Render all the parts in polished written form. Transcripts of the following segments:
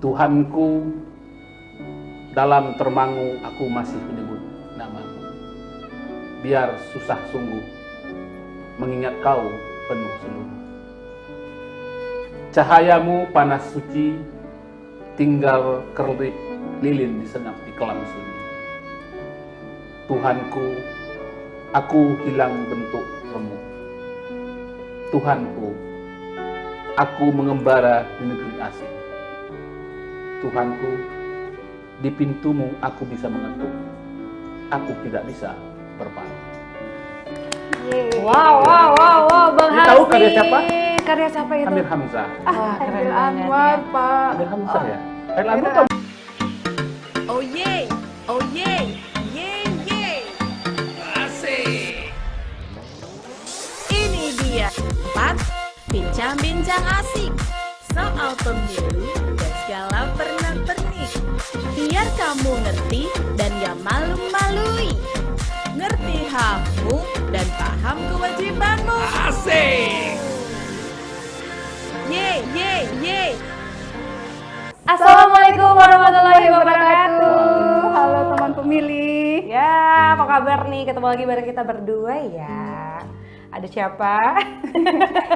Tuhanku, dalam termangu aku masih menyebut namamu. Biar susah sungguh mengingat kau penuh seluruh. Cahayamu panas suci, tinggal kerlip lilin disenyap di kelam sunyi. Tuhanku, aku hilang bentuk remuk. Tuhanku, aku mengembara di negeri asing. Tuhanku, di pintumu aku bisa mengetuk. Aku tidak bisa berpaling. Wow, Bang Ini Hasni. tahu karya siapa? Karya siapa itu? Amir Hamzah. Wah, keren Khairil banget Anwar, ya. Pak. Amir Hamzah ya? Khairil Anwar tahu? Oh yeah, oh yeah, yeah yeah. Asik. Ini dia 4 bincang-bincang asik soal pemilu dan segala pernak-pernik. Biar kamu ngerti dan gak malu-malui. Ngerti hakmu dan paham kewajibanmu. Asik. Ye ye ye. Assalamualaikum warahmatullahi wabarakatuh. Halo teman pemilih. Ya, apa kabar nih? Ketemu lagi bareng kita berdua ya. Ada siapa?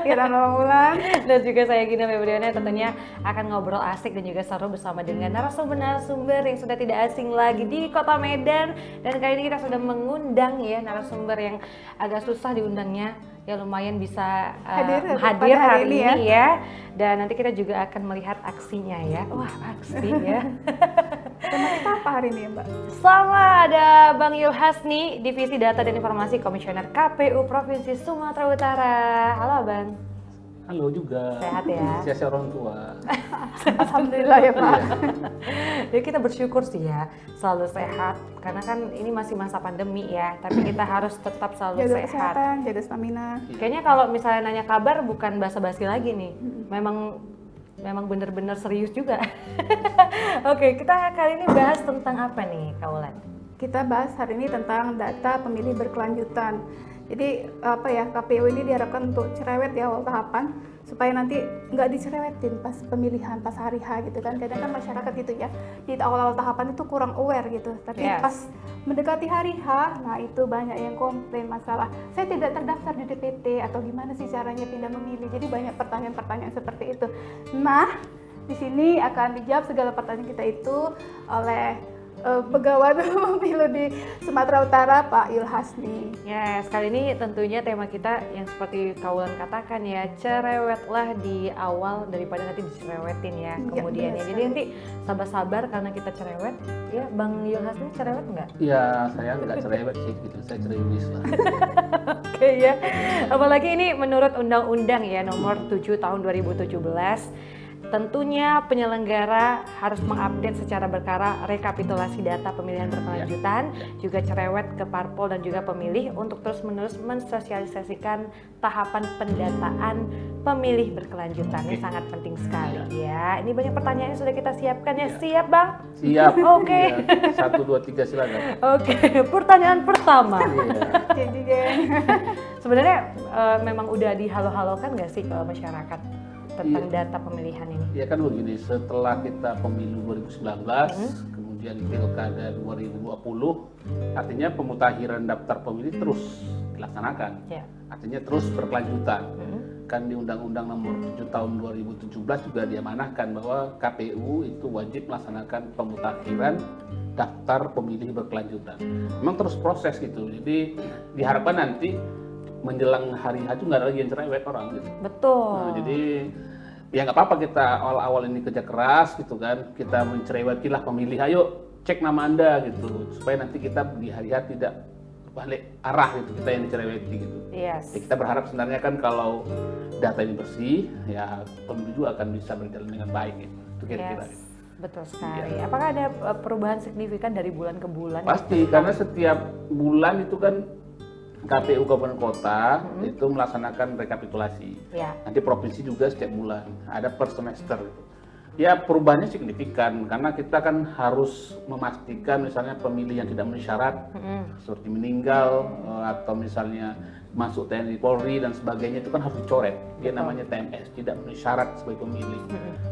Kita Wulan. Dan juga saya Gina Febriana tentunya akan ngobrol asik dan juga seru bersama dengan narasumber-narasumber yang sudah tidak asing lagi di Kota Medan. Dan kali ini kita sudah mengundang ya narasumber yang agak susah diundangnya. Ya lumayan bisa Hadir hadir pada hari ini ya. Dan nanti kita juga akan melihat aksinya ya. Wah, aksi ya. Tema kita apa hari ini, Mbak? Sama ada Bang Yul Hasni, Divisi Data dan Informasi Komisioner KPU Provinsi Sumatera Utara. Halo Bang. Halo juga. Sehat ya? Sia-sia orang tua. Alhamdulillah ya, Pak. Ya kita bersyukur sih ya selalu sehat karena kan ini masih masa pandemi ya, tapi kita harus tetap selalu Jaga sehat. kesehatan, jaga stamina. Kayaknya kalau misalnya nanya kabar bukan basa-basi lagi nih, memang bener-bener serius juga. Oke, kita kali ini bahas tentang apa nih, Kak Wulan? Kita bahas hari ini tentang data pemilih berkelanjutan. Jadi apa ya, KPU ini diharapkan untuk cerewet ya awal tahapan supaya nanti nggak dicerewetin pas pemilihan, pas hari H gitu kan. Kadang kan masyarakat gitu ya, di awal-awal tahapan itu kurang aware gitu. Tapi Yes. pas mendekati hari H, nah itu banyak yang komplain masalah saya tidak terdaftar di DPT atau gimana sih caranya pindah memilih. Jadi banyak pertanyaan-pertanyaan seperti itu. Nah, di sini akan dijawab segala pertanyaan kita itu oleh pegawai pemilu di Sumatera Utara, Pak Yul Hasni. Ya, kali ini tentunya tema kita yang seperti Kak Wulan katakan ya, cerewetlah di awal daripada nanti dicerewetin ya kemudian ya. benar Jadi nanti sabar-sabar karena kita cerewet. Ya, Bang Yul Hasni cerewet nggak? Iya, saya nggak cerewet sih gitu. Saya ceriwis lah. Oke ya. Apalagi ini menurut Undang-Undang ya nomor 7 tahun 2017. Tentunya penyelenggara harus mengupdate secara berkala rekapitulasi data pemilihan berkelanjutan, juga cerewet ke parpol dan juga pemilih untuk terus-menerus mensosialisasikan tahapan pendataan pemilih berkelanjutan. Ini sangat penting sekali ya. Ini banyak pertanyaan yang sudah kita siapkan ya. Siap Bang? Siap. Oke. Iya. 1, 2, 3 silakan. Oke, pertanyaan pertama. Iya. Jadi geng. Sebenarnya memang udah dihalo-halokan nggak sih ke masyarakat tentang data pemilihan ini? Ya kan begini, setelah kita pemilu 2019, kemudian pilkada 2020, artinya pemutakhiran daftar pemilih terus dilaksanakan. Ya. Artinya terus berkelanjutan. Kan di Undang-Undang nomor 7 tahun 2017 juga diamanahkan bahwa KPU itu wajib melaksanakan pemutakhiran daftar pemilih berkelanjutan. Memang terus proses gitu, jadi diharapkan nanti menjelang hari H itu nggak ada lagi yang cerewet orang gitu. Betul. Nah, jadi ya nggak apa-apa kita awal-awal ini kerja keras gitu kan, kita mencerewetilah pemilih, ayo cek nama Anda gitu, supaya nanti kita di hari H tidak balik arah gitu, kita yang dicereweti gitu. Yes. Ya, kita berharap sebenarnya kan kalau data ini bersih, ya pemilu juga akan bisa berjalan dengan baik gitu. Itu kira-kira. Yes. Betul sekali. Apakah ada perubahan signifikan dari bulan ke bulan? Pasti, karena setiap bulan itu kan KPU Kabupaten Kota itu melaksanakan rekapitulasi. Ya. Nanti provinsi juga setiap bulan, ada per semester gitu. Ya perubahannya signifikan karena kita kan harus memastikan misalnya pemilih yang tidak memenuhi syarat seperti meninggal atau misalnya masuk TNI Polri dan sebagainya itu kan harus dicoret. Dia namanya TMS, tidak memenuhi syarat sebagai pemilih.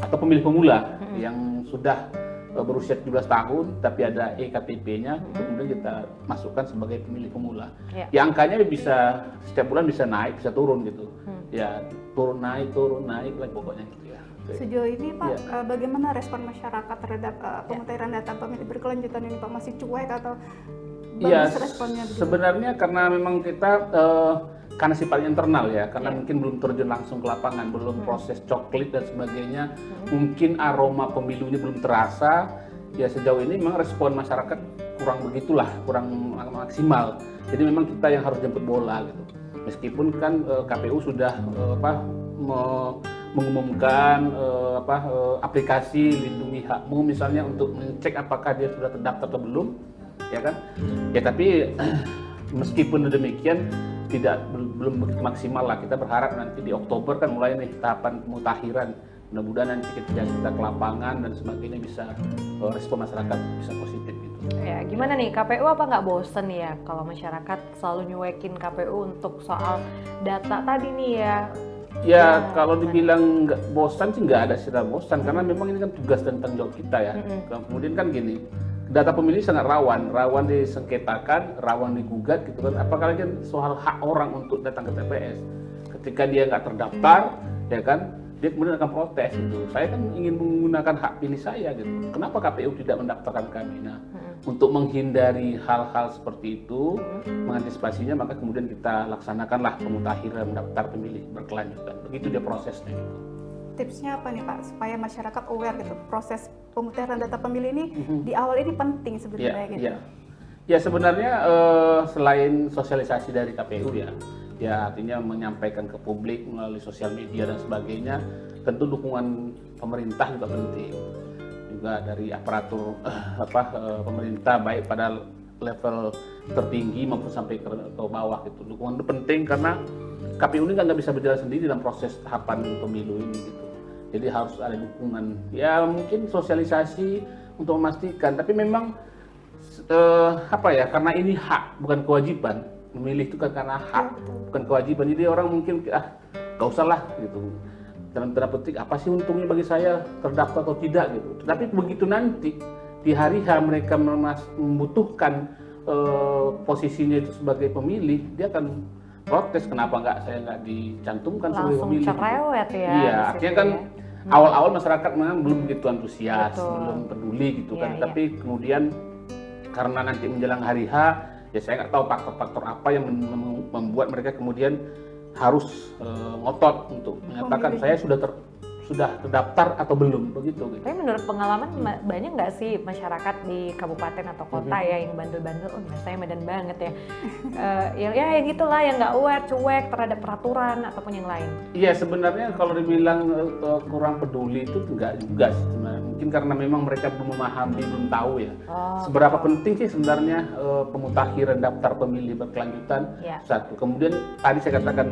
Atau pemilih pemula yang sudah berusia 17 tahun tapi ada EKTP-nya, itu kemudian kita masukkan sebagai pemilih pemula. Ya angkanya bisa setiap bulan bisa naik, bisa turun gitu. Ya turun naik lah pokoknya gitu ya. Sejauh ini Pak, bagaimana respon masyarakat terhadap pemutahiran data pemilih berkelanjutan ini Pak? Masih cuek atau bagus responnya? Sebenarnya karena memang kita karena sifatnya internal ya, karena mungkin belum terjun langsung ke lapangan, belum proses coklit dan sebagainya, mungkin aroma pemilunya belum terasa. Ya sejauh ini memang respon masyarakat kurang begitulah, kurang maksimal. Jadi memang kita yang harus jemput bola gitu. Meskipun kan KPU sudah mengumumkan aplikasi Lindungi Hakmu misalnya untuk mengecek apakah dia sudah terdaftar atau belum, ya kan? Ya tapi meskipun demikian belum begitu maksimal lah. Kita berharap nanti di Oktober kan mulai nih tahapan pemutakhiran. Mudah-mudahan nanti kita ke lapangan dan sebagainya bisa respon masyarakat bisa positif gitu. Ya, gimana nih KPU apa nggak bosen ya kalau masyarakat selalu nyuekin KPU untuk soal data tadi nih ya? Ya, kalau dibilang nggak bosan sih nggak ada istilah bosan, karena memang ini kan tugas dan tanggung jawab kita ya. Kemudian kan gini, data pemilih sangat rawan disengketakan, rawan digugat gitu kan. Apalagi kan soal hak orang untuk datang ke TPS. Ketika dia nggak terdaftar, ya kan, dia kemudian akan protes gitu. Saya kan ingin menggunakan hak pilih saya gitu. Kenapa KPU tidak mendaftarkan kami? Nah, untuk menghindari hal-hal seperti itu, mengantisipasinya, maka kemudian kita laksanakanlah pemutakhiran daftar pemilih berkelanjutan. Begitu dia prosesnya gitu. Tipsnya apa nih Pak supaya masyarakat aware gitu, proses pemutahiran data pemilih ini di awal ini penting sebenarnya gitu. Ya sebenarnya selain sosialisasi dari KPU ya artinya menyampaikan ke publik melalui sosial media dan sebagainya, tentu dukungan pemerintah juga penting. Juga dari aparatur pemerintah baik pada level tertinggi maupun sampai ke bawah gitu. Dukungan itu penting karena KPU ini nggak bisa berjalan sendiri dalam proses tahapan pemilu ini gitu. Jadi harus ada dukungan. Ya mungkin sosialisasi untuk memastikan. Tapi memang karena ini hak bukan kewajiban. Memilih itu kan karena hak bukan kewajiban. Jadi orang mungkin nggak usah lah gitu. Dalam tanda petik apa sih untungnya bagi saya terdaftar atau tidak gitu. Tapi begitu nanti di hari H mereka membutuhkan posisinya itu sebagai pemilih, dia akan protes kenapa saya nggak dicantumkan sebagai pemilih. Langsung cerewet ya. Iya, artinya kan awal-awal masyarakat memang belum begitu antusias, belum peduli gitu kan. Tapi kemudian karena nanti menjelang hari H, ya saya nggak tahu faktor-faktor apa yang membuat mereka kemudian harus ngotot untuk menyatakan saya sudah terdaftar atau belum begitu. Gitu. Tapi menurut pengalaman banyak nggak sih masyarakat di kabupaten atau kota ya yang bandel-bandel, saya Medan banget ya, ya gitulah yang nggak aware, cuek terhadap peraturan ataupun yang lain. Iya sebenarnya kalau dibilang kurang peduli itu enggak juga sih sebenarnya. Mungkin karena memang mereka belum memahami, belum tahu ya. Seberapa penting sih sebenarnya pemutakhiran daftar pemilih berkelanjutan. Satu, kemudian tadi saya katakan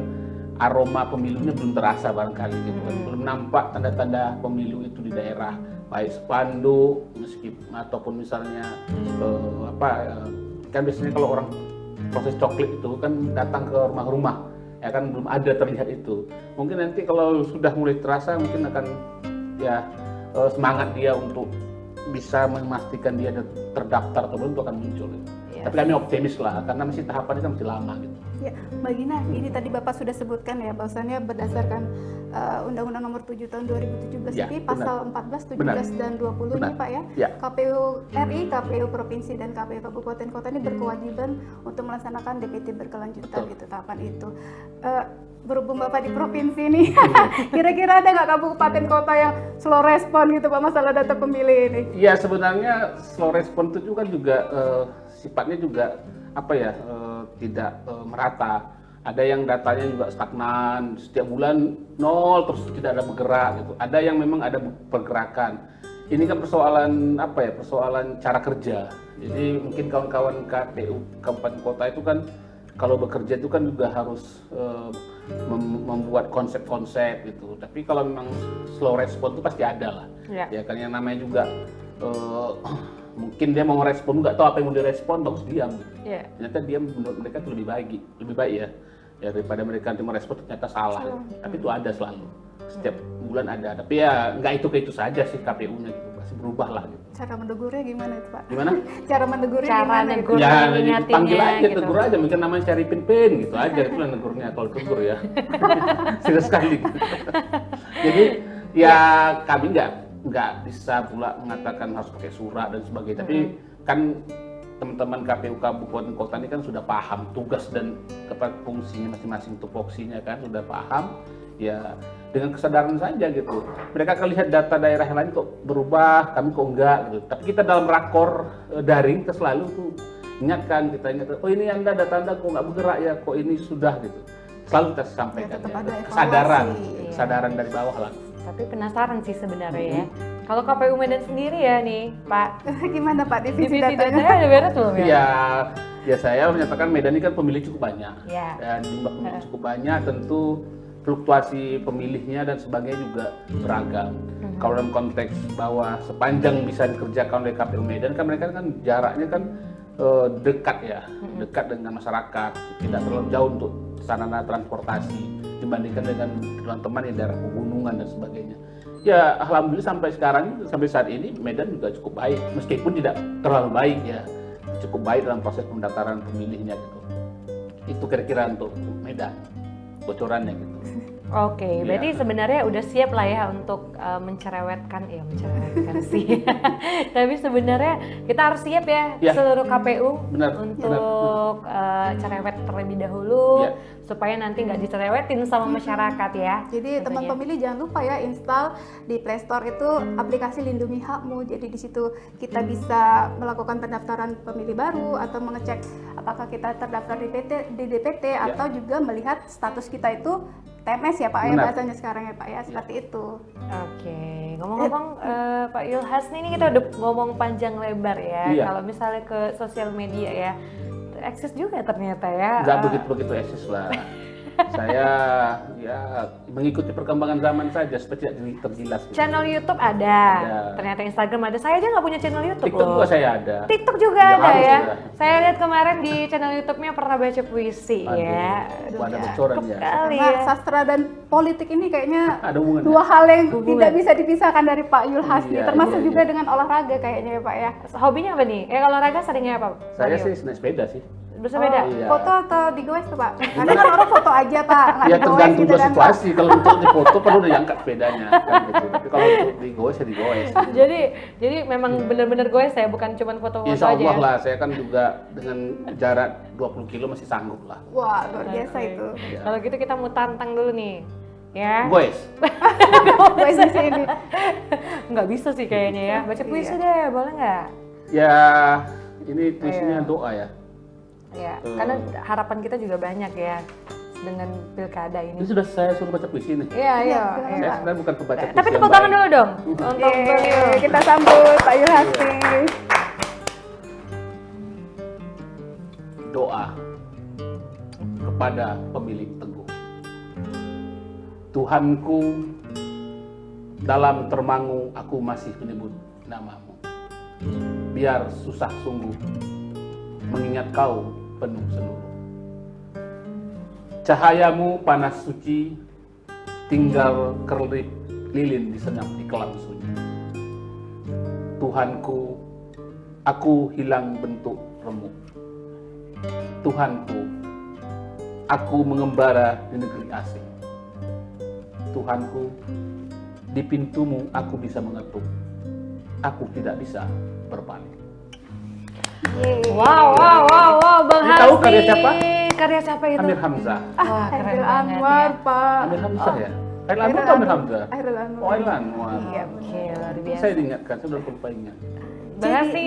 aroma pemilunya belum terasa barangkali gitu kan. Belum nampak tanda-tanda pemilu itu di daerah, baik spanduk ataupun misalnya kan biasanya kalau orang proses coklit itu kan datang ke rumah-rumah, ya kan belum ada terlihat itu. Mungkin nanti kalau sudah mulai terasa mungkin akan semangat dia untuk bisa memastikan dia terdaftar atau belum itu akan muncul. Tapi kami optimis lah, karena masih tahapannya kan masih lama gitu. Ya, Mbak Gina, ini tadi Bapak sudah sebutkan ya, bahwasannya berdasarkan Undang-Undang Nomor 7 Tahun 2017 ini pasal 14, 17 dan 20 ini Pak ya. KPU RI, KPU Provinsi dan KPU Kabupaten Kota ini berkewajiban untuk melaksanakan DPT berkelanjutan gitu tahapan itu. Berhubung Bapak di provinsi ini, kira-kira ada nggak kabupaten kota yang slow respon gitu Pak masalah data pemilih ini? Iya sebenarnya slow respon itu juga sifatnya juga tidak merata. Ada yang datanya juga stagnan, setiap bulan nol terus tidak ada bergerak gitu. Ada yang memang ada pergerakan. Ini kan persoalan persoalan cara kerja. Jadi mungkin kawan-kawan KPU kabupaten kota itu kan kalau bekerja itu kan juga harus membuat konsep-konsep gitu. Tapi kalau memang slow respon itu pasti ada lah. Ya kan yang namanya juga mungkin dia mau respon nggak tahu apa yang mau direspon, bagus diam gitu. Ternyata diam menurut mereka itu lebih baik ya. Ya daripada mereka merespon ternyata salah. Tapi itu ada selalu. Setiap bulan ada. Tapi ya nggak itu saja sih KPU-nya gitu. Pasti berubah lah gitu. Cara menegurnya gimana itu Pak? Gimana? Cara menegurnya Cara gimana? negur. Ya Ngingetinnya dipanggil aja, gitu. tegur aja. Mungkin namanya cari pin gitu aja. Itulah negurnya kalau tegur ya. Serius sekali. Jadi ya kami nggak bisa pula mengatakan harus pakai surat dan sebagainya. Tapi kan teman-teman KPU kabupaten kota ini kan sudah paham tugas dan fungsinya masing-masing, tupoksinya kan sudah paham. Ya dengan kesadaran saja gitu. Mereka akan lihat data daerah yang lain kok berubah, kami kok enggak gitu. Tapi kita dalam rakor daring kita selalu tuh ingatkan, oh ini Anda data Anda kok nggak bergerak ya, kok ini sudah gitu. Selalu kita sampaikan tetap ya. ada evaluasi. Kesadaran dari bawah lah. Tapi penasaran sih sebenarnya ya. Kalau KPU Medan sendiri ya nih, Pak. Gimana Pak divisi Divisi datanya? datanya ada beres belum ya? Ya saya menyatakan Medan ini kan pemilih cukup banyak. Ya. Dan jumlah pemilih cukup banyak, tentu fluktuasi pemilihnya dan sebagainya juga beragam. Kalau dalam konteks bahwa sepanjang bisa dikerjakan oleh KPU Medan kan mereka kan jaraknya kan dekat ya, dekat dengan masyarakat, tidak terlalu jauh untuk sarana transportasi dibandingkan dengan teman-teman di daerah pegunungan dan sebagainya. Ya alhamdulillah sampai saat ini Medan juga cukup baik, meskipun tidak terlalu baik ya, cukup baik dalam proses pendaftaran pemilihnya gitu. Itu kira-kira untuk Medan bocorannya gitu. Oke, berarti sebenarnya udah siap lah ya untuk mencerewetkan sih. Tapi sebenarnya kita harus siap ya, seluruh KPU untuk cerewet terlebih dahulu supaya nanti nggak dicerewetin sama masyarakat ya. Jadi teman pemilih jangan lupa ya install di Play Store itu aplikasi Lindungi Hakmu. Jadi di situ kita bisa melakukan pendaftaran pemilih baru atau mengecek apakah kita terdaftar di DPT atau juga melihat status kita itu TMS ya Pak ya bahasanya sekarang ya Pak ya, seperti itu. Oke, ngomong-ngomong Pak Yulhas ini kita udah ngomong panjang lebar ya. Kalau misalnya ke sosial media ya, eksis juga ternyata ya. Nggak begitu eksis lah. Saya ya mengikuti perkembangan zaman saja seperti tidak tergilas. Gitu. Channel YouTube ada, ternyata Instagram ada. Saya aja nggak punya channel YouTube. TikTok juga saya ada. TikTok juga ada ya. Saya lihat kemarin di channel YouTube-nya pernah baca puisi ya. Ada bocoran ya. Karena sastra dan politik ini kayaknya ada dua hal yang tidak bisa dipisahkan dari Pak Yulhas nih, termasuk juga dengan olahraga kayaknya ya Pak ya. Hobinya apa nih? Kalau olahraga seringnya apa? Saya sih naik sepeda sih. Bersepeda? Foto atau digoes tuh Pak? Karena kan orang foto aja Pak, nggak ya digoes tergantung gitu kan situasi. Kalau untuk di foto perlu udah diangkat sepedanya kan gitu. Tapi kalau untuk digoes ya digoes. Jadi memang benar-benar goes ya, bukan cuma foto-foto Insya aja Allah ya? lah, saya kan juga dengan jarak 20 kilo masih sanggup lah. Wah luar biasa itu. Kalau gitu kita mau tantang dulu nih. Ya. Goes. Goes di sini. Nggak bisa sih kayaknya ya. Baca puisi deh, boleh nggak? Ya, ini puisinya doa ya. Ya, karena harapan kita juga banyak ya dengan pilkada ini. Ini sudah saya suruh baca puisi nih. Iya. Saya sebenarnya bukan pembaca puisi. Tapi tepuk tangan dulu dong untuk kita sambut Pak Yulhas. Doa kepada pemilik Teguh. Tuhanku, dalam termangu aku masih menyebut namamu. Biar susah sungguh mengingat kau penuh seluruh. Cahayamu panas suci, tinggal kerlip lilin disenyap di kelam sunyi. Tuhanku, aku hilang bentuk remuk. Tuhanku, aku mengembara di negeri asing. Tuhanku, di pintumu aku bisa mengetuk. Aku tidak bisa berpaling. Wow, Bang Hasni. Tahu karya siapa? Karya siapa itu? Amir Hamzah. Wah, keren Hairil banget Anwar ya. Pak. Amir Hamzah ya? Hairil Anwar atau Amir Hamzah? Hairil Anwar. Oh, Hairil Anwar. Iya. Oke, luar biasa. Saya diingatkan, saya udah lupa ingat. Bang Hasni.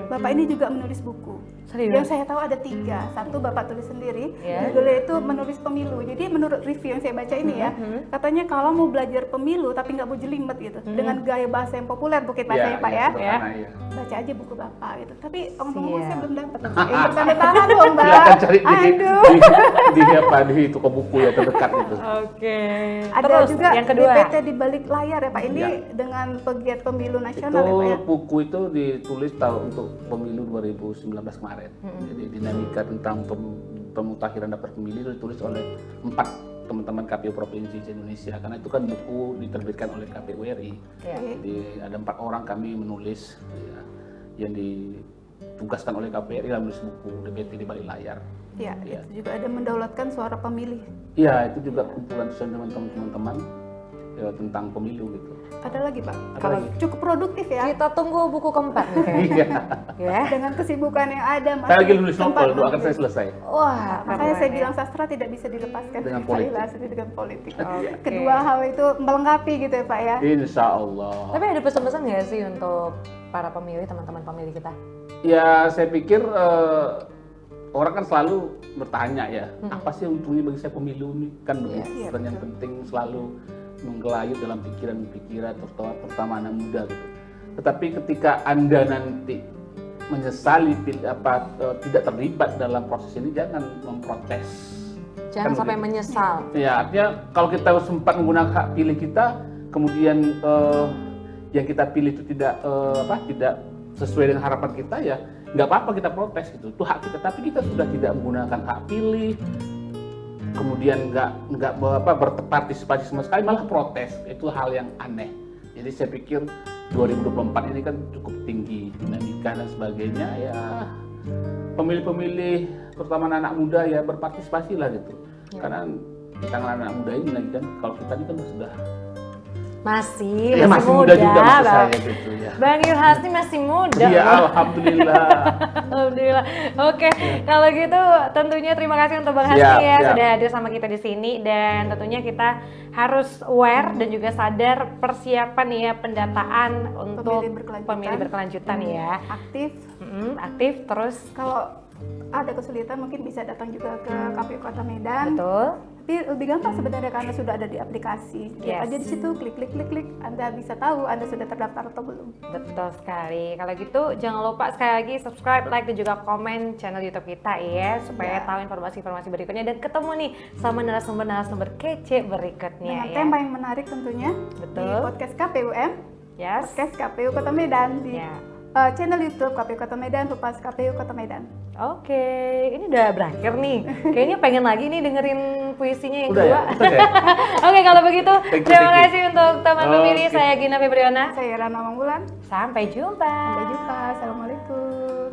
Bapak ini juga menulis buku. Serius? Yang saya tahu ada 3. Satu Bapak tulis sendiri, Yeah. judulnya itu menulis pemilu. Jadi menurut review yang saya baca ini ya, katanya kalau mau belajar pemilu tapi nggak mau jelimet gitu, dengan gaya bahasa yang populer, bukit bahasanya Pak ya, sederhana, ya. baca aja buku Bapak gitu. Tapi ngomong-ngomong saya belum dapat. Yang bertanda tangan dong Mbak. Silakan cari Aduh. di toko buku ya terdekat itu. Oke. Ada Terus juga yang kedua. DPT di balik layar ya Pak. Ini dengan pegiat pemilu nasional ya Pak ya. Itu buku itu ditulis tahun untuk pemilu 2019 kemarin. Jadi dinamika tentang pemutahiran daftar pemilih itu ditulis oleh 4 teman-teman KPU Provinsi Indonesia, karena itu kan buku diterbitkan oleh KPU RI. Ya. Jadi ada 4 orang kami menulis ya, yang ditugaskan oleh KPU RI dalam menulis buku DPT di balik layar. Ya, Ya. itu juga ada mendaulatkan suara pemilih. Iya, itu juga kumpulan teman-teman ya, tentang pemilu gitu. Ada lagi Pak? Ada Kalau lagi. Cukup produktif ya. Kita tunggu buku keempat nih kayaknya. Iya. Ya. Dengan kesibukan yang ada, Saya lagi nulis sempat novel, doakan menulis. saya selesai. Wah, Makanya keren saya ya. bilang sastra tidak bisa dilepaskan Dengan dari politik. Laila, dengan politik. Oke. Kedua hal itu melengkapi gitu ya Pak ya. Insya Allah. Tapi ada pesan-pesan nggak sih untuk para pemilih, teman-teman pemilih kita? Ya, saya pikir orang kan selalu bertanya ya, apa sih untungnya bagi saya pemilu ini? Kan begitu. Iya, Pertanyaan betul. penting selalu menggelayut dalam pikiran-pikiran, terutama anak muda gitu. Tetapi ketika Anda nanti menyesali tidak terlibat dalam proses ini, jangan memprotes. Jangan Kan sampai begitu. menyesal. Ya, artinya kalau kita sempat menggunakan hak pilih kita, kemudian yang kita pilih itu tidak sesuai dengan harapan kita, ya nggak apa-apa kita protes gitu, itu hak kita. Tapi kita sudah tidak menggunakan hak pilih, kemudian nggak berpartisipasi sama sekali, malah protes, itu hal yang aneh. Jadi saya pikir 2024 ini kan cukup tinggi dinamika dan sebagainya, ya pemilih-pemilih terutama anak muda ya berpartisipasi lah gitu. Karena di tangan anak muda ini lagi kan, kalau kita ini kan sudah Masih muda juga maksud Bang. saya gitu ya. Bang Yulhasni masih muda. Iya, loh. alhamdulillah. Alhamdulillah. Oke, kalau gitu tentunya terima kasih untuk Bang Siap, Hasni ya siap. sudah hadir sama kita di sini, dan tentunya kita harus aware dan juga sadar persiapan ya pendataan untuk pemilih berkelanjutan ya. Aktif. Aktif terus. Kalau ada kesulitan mungkin bisa datang juga ke KPU Kota Medan. Betul. Tapi lebih gampang sebenarnya karena sudah ada di aplikasi. Lihat Yes. aja di situ, klik. Anda bisa tahu Anda sudah terdaftar atau belum. Betul sekali. Kalau gitu jangan lupa sekali lagi subscribe, like dan juga komen channel YouTube kita ya, supaya Ya. tahu informasi-informasi berikutnya dan ketemu nih sama narasumber-narasumber kece berikutnya Dengan ya. tema yang menarik tentunya Betul. di podcast KPUM, Yes. podcast KPU Kota Medan di Ya. channel YouTube KPU Kota Medan, Humas KPU Kota Medan. Oke, ini udah berakhir nih. Kayaknya pengen lagi nih dengerin puisinya yang Udah kedua. ya? Udah ya? Oke, kalau begitu Thank you, terima thank you. kasih untuk teman pemilih. Oke. Saya Gina Febriana. Saya Rana Manggulan. Sampai jumpa. Sampai jumpa. Assalamualaikum.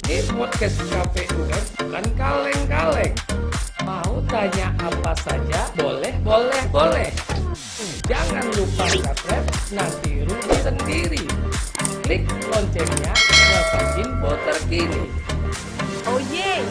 Ini podcast KPUM bukan kaleng-kaleng. Mau tanya apa saja, boleh. Jangan lupa subscribe, nanti rugi sendiri. Klik loncengnya, dapat info terkini. Oh yeah,